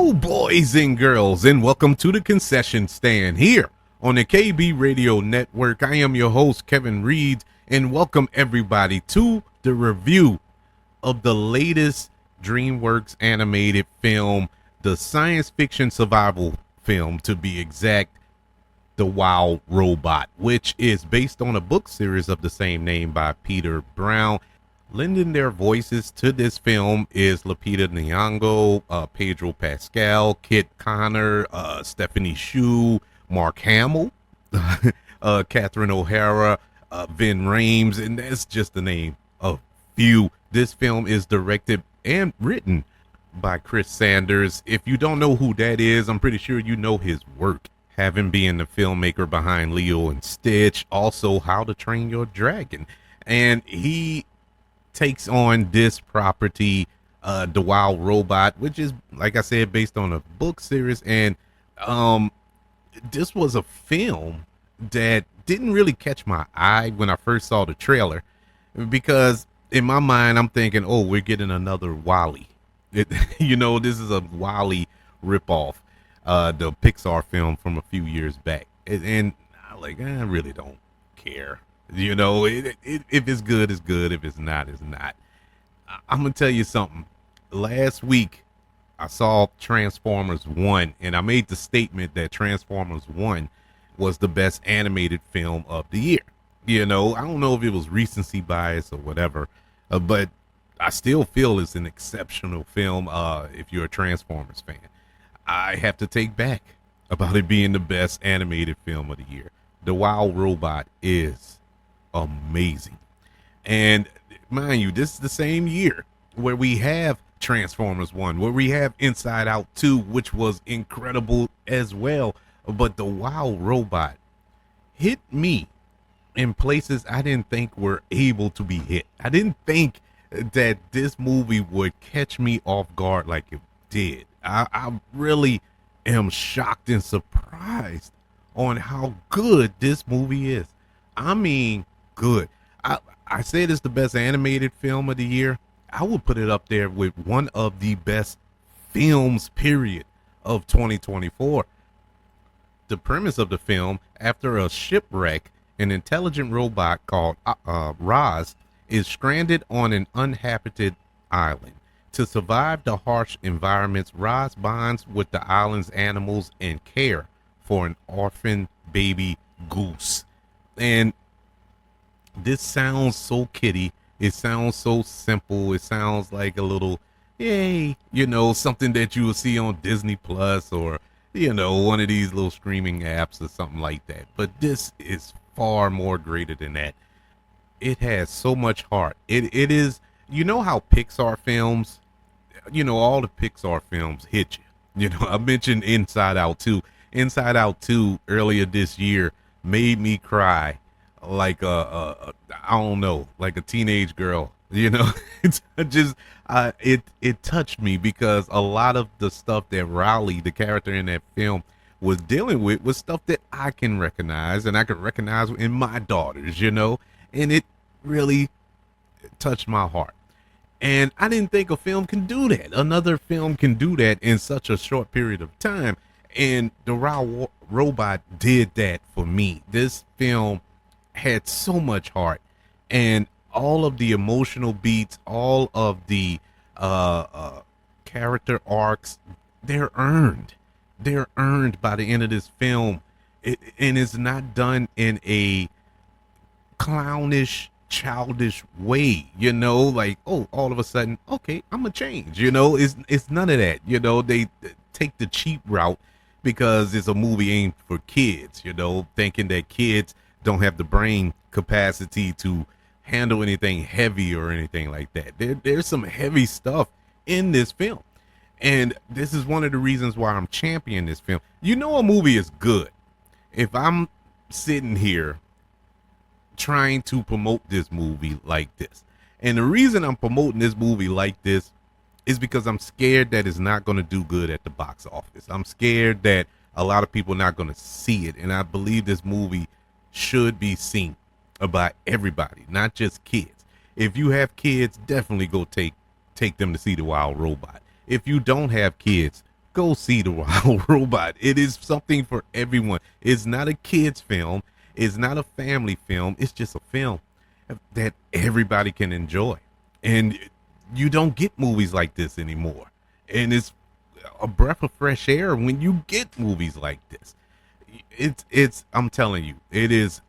Hello, boys and girls, and welcome to the concession stand here on the KB Radio Network. I am your host, Kevin Reed, and welcome everybody to the review of the latest DreamWorks animated film, the science fiction survival film, to be exact, The Wild Robot, which is based on a book series of the same name by Peter Brown. Lending their voices to this film is Lupita Nyong'o, Pedro Pascal, Kit Connor, Stephanie Hsu, Mark Hamill, Catherine O'Hara, Vin Rames, and that's just the name of few. This film is directed and written by Chris Sanders. If you don't know who that is, I'm pretty sure you know his work, having been the filmmaker behind Leo and Stitch, also How to Train Your Dragon. And he takes on this property, The Wild Robot, which is, like I said, based on a book series. And this was a film that didn't really catch my eye when I first saw the trailer, because in my mind I'm thinking, oh, we're getting another Wall-E. This is a Wall-E ripoff, the Pixar film from a few years back. And I really don't care. If it's good, it's good. If it's not, it's not. I'm going to tell you something. Last week, I saw Transformers 1, and I made the statement that Transformers 1 was the best animated film of the year. I don't know if it was recency bias or whatever, but I still feel it's an exceptional film if you're a Transformers fan. I have to take back about it being the best animated film of the year. The Wild Robot is amazing. And mind you, this is the same year where we have Transformers 1, where we have Inside Out 2, which was incredible as well. But The Wild Robot hit me in places I didn't think were able to be hit. I didn't think that this movie would catch me off guard like it did. I really am shocked and surprised on how good this movie is. I mean, good. I said it's the best animated film of the year. I would put it up there with one of the best films, period, of 2024. The premise of the film: after a shipwreck, an intelligent robot called Roz is stranded on an uninhabited island. To survive the harsh environments, Roz bonds with the island's animals and care for an orphan baby goose. And this sounds so kiddie. It sounds so simple. It sounds like a little, yay, something that you will see on Disney Plus or, one of these little streaming apps or something like that. But this is far more greater than that. It has so much heart. It is, how Pixar films, all the Pixar films hit you. I mentioned Inside Out 2. Inside Out 2 earlier this year made me cry like I don't know, like a teenage girl. It's just it touched me because a lot of the stuff that Raleigh, the character in that film, was dealing with was stuff that I can recognize, and I can recognize in my daughters, and it really touched my heart. And I didn't think a film can do that. Another film can do that in such a short period of time. And The Wild Robot did that for me. This film had so much heart, and all of the emotional beats, all of the character arcs, they're earned. They're earned by the end of this film. And it's not done in a clownish, childish way, like, oh, all of a sudden, okay, I'm gonna change. It's none of that. They take the cheap route because it's a movie aimed for kids, thinking that kids don't have the brain capacity to handle anything heavy or anything like that. There's some heavy stuff in this film, and this is one of the reasons why I'm championing this film. A movie is good if I'm sitting here trying to promote this movie like this. And the reason I'm promoting this movie like this is because I'm scared that it's not going to do good at the box office. I'm scared that a lot of people are not going to see it, and I believe this movie should be seen by everybody, not just kids. If you have kids, definitely go take them to see The Wild Robot. If you don't have kids, go see The Wild Robot. It is something for everyone. It's not a kid's film. It's not a family film. It's just a film that everybody can enjoy. And you don't get movies like this anymore. And it's a breath of fresh air when you get movies like this. It's I'm telling you, it is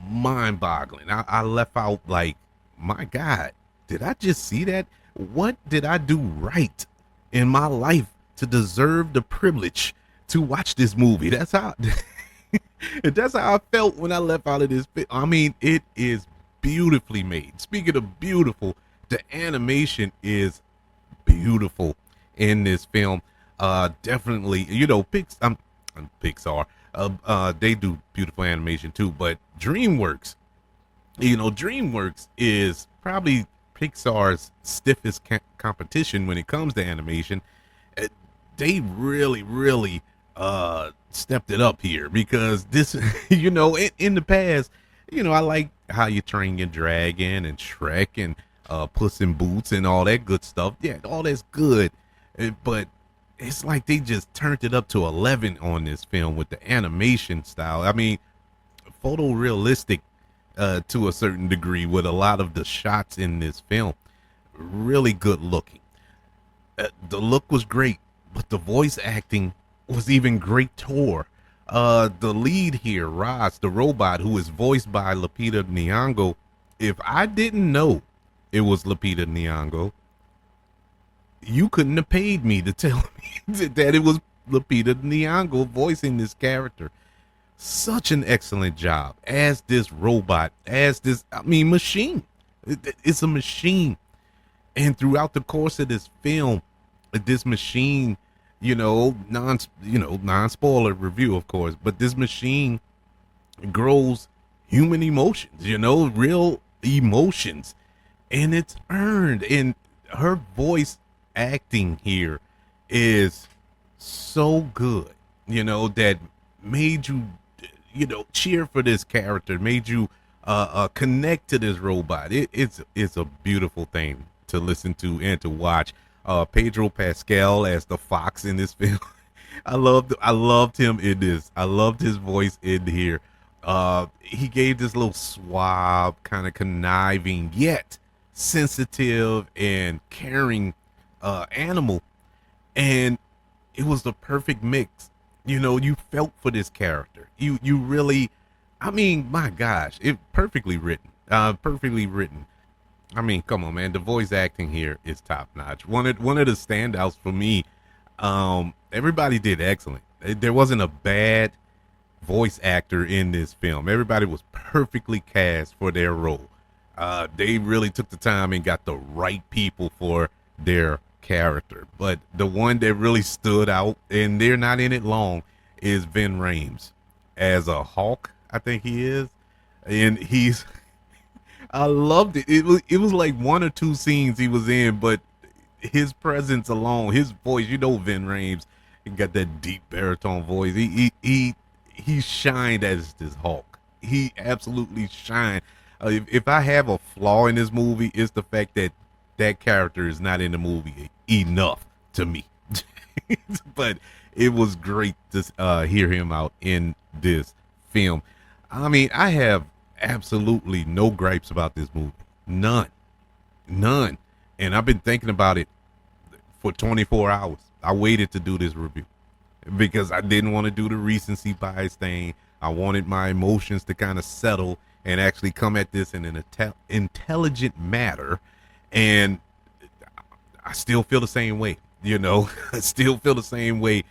mind-boggling. I left out like, my God, did I just see that? What did I do right in my life to deserve the privilege to watch this movie? That's how that's how I felt when I left out of this. I mean, it is beautifully made. Speaking of beautiful, the animation is beautiful in this film. Definitely, you know, Pixar. They do beautiful animation too, but DreamWorks, you know, DreamWorks is probably Pixar's stiffest competition when it comes to animation. They really stepped it up here, because this, you know, in the past, you know, I like How You Train Your Dragon and Shrek and Puss in Boots and all that good stuff. Yeah, all that's good, but it's like they just turned it up to 11 on this film with the animation style. I mean, photorealistic to a certain degree with a lot of the shots in this film. Really good looking. The look was great, but the voice acting was even greater. The lead here, Roz, the robot, who is voiced by Lupita Nyong'o. If I didn't know it was Lupita Nyong'o, you couldn't have paid me to tell me that it was Lupita Nyong'o voicing this character. Such an excellent job as this robot, as this, I mean, machine. It's a machine. And throughout the course of this film, this machine, non-spoiler review, of course, but this machine grows human emotions, real emotions. And it's earned. And her voice acting here is so good, that made you, cheer for this character, made you connect to this robot. It's a beautiful thing to listen to and to watch. Pedro Pascal as the fox in this film. I loved him in this. I loved his voice in here. He gave this little suave, kind of conniving yet sensitive and caring animal, and it was the perfect mix. You felt for this character. You really, I mean, my gosh, it perfectly written. Perfectly written. I mean, come on, man. The voice acting here is top notch. One of the standouts for me. Everybody did excellent. There wasn't a bad voice actor in this film. Everybody was perfectly cast for their role. They really took the time and got the right people for their character. But the one that really stood out, and they're not in it long, is Vin Rames as a Hawk. I think he is, and he's. I loved it. It was like one or two scenes he was in, but his presence alone, his voice, Vin Rames, he got that deep baritone voice. He shined as this Hawk. He absolutely shined. If I have a flaw in this movie, it's the fact that that character is not in the movie enough to me. But it was great to hear him out in this film. I mean, I have absolutely no gripes about this movie. None. And I've been thinking about it for 24 hours. I waited to do this review because I didn't want to do the recency bias thing. I wanted my emotions to kind of settle and actually come at this in an intelligent manner. And I still feel the same way, I still feel the same way.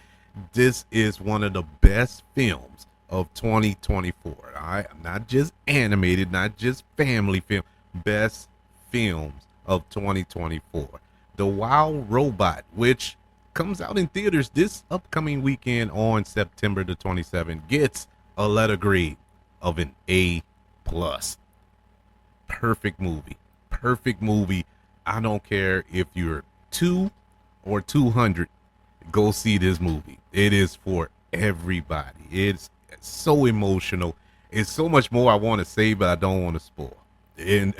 This is one of the best films of 2024. All right, not just animated, not just family film, best films of 2024. The Wild Robot, which comes out in theaters this upcoming weekend on September the 27th, gets a letter grade of an A+. Perfect movie. I don't care if you're 2 or 200, go see this movie. It is for everybody. It's so emotional. It's so much more I want to say, but I don't want to spoil. And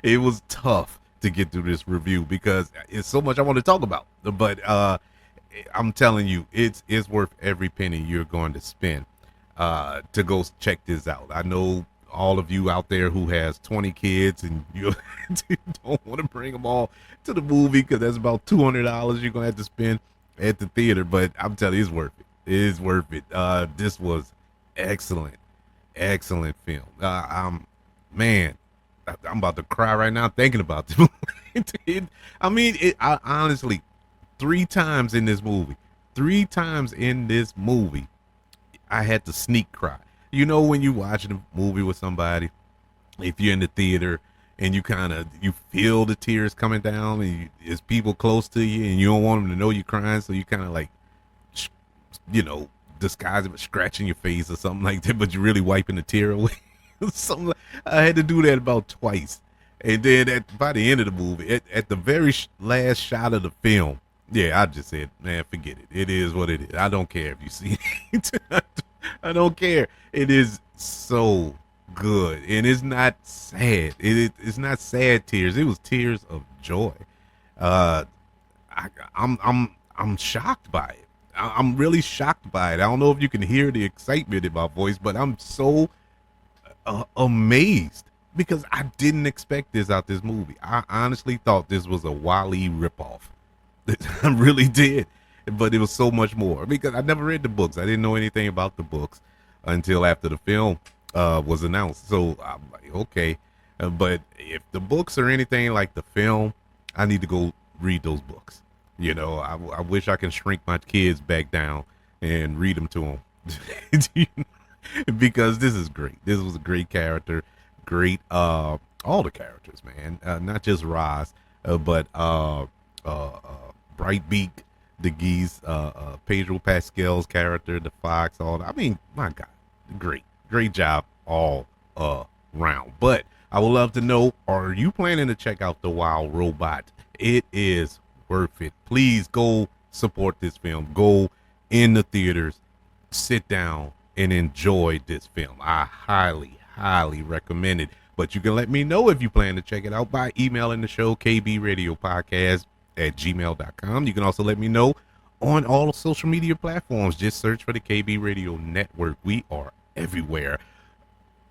it was tough to get through this review because it's so much I want to talk about. But I'm telling you, it's worth every penny you're going to spend to go check this out. I know all of you out there who has 20 kids and you don't want to bring them all to the movie because that's about $200 you're gonna have to spend at the theater. But I'm telling you, it's worth it. It is worth it. This was excellent, excellent film. Man, I'm about to cry right now thinking about this movie. I honestly, three times in this movie, I had to sneak cry. You know, when you watching a movie with somebody, if you're in the theater and you feel the tears coming down, and there's people close to you, and you don't want them to know you're crying, so you kind of like, you know, disguise it with scratching your face or something like that, but you're really wiping the tear away. I had to do that about twice, and then by the end of the movie, at the very last shot of the film, yeah, I just said, man, forget it. It is what it is. I don't care if you see it. I don't care. It is so good, and it's not sad. It's not sad tears. It was tears of joy. Uh, I'm shocked by it. I'm really shocked by it. I don't know if you can hear the excitement in my voice, but I'm so amazed because I didn't expect this out this movie. I honestly thought this was a Wall-E ripoff. I really did, but it was so much more because I never read the books. I didn't know anything about the books until after the film was announced. So I'm like, okay, but if the books are anything like the film, I need to go read those books. You know, I wish I can shrink my kids back down and read them to them because this is great. This was a great character, great all the characters, man, not just Roz, but Brightbeak, the geese, Pedro Pascal's character, the fox, all that. I mean, my God, great job all around. But I would love to know, are you planning to check out The Wild Robot? It is worth it. Please go support this film. Go in the theaters, sit down, and enjoy this film. I highly recommend it. But you can let me know if you plan to check it out by emailing the show, kbradiopodcast@gmail.com. You can also let me know on all social media platforms. Just search for the KB Radio Network. We are everywhere,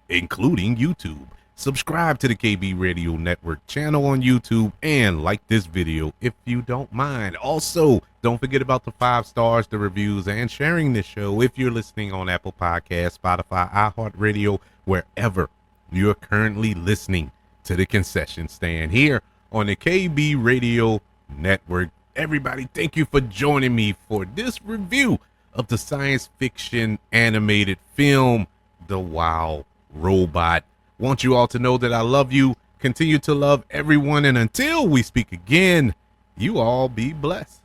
including YouTube. Subscribe to the KB Radio Network channel on YouTube and like this video if you don't mind. Also, don't forget about the 5 stars, the reviews, and sharing this show if you're listening on Apple Podcasts, Spotify, iHeartRadio, wherever you're currently listening to the concession stand here on the KB Radio Network. Everybody, thank you for joining me for this review of the science fiction animated film, The Wild Robot. Want you all to know that I love you, continue to love everyone, and until we speak again, you all be blessed.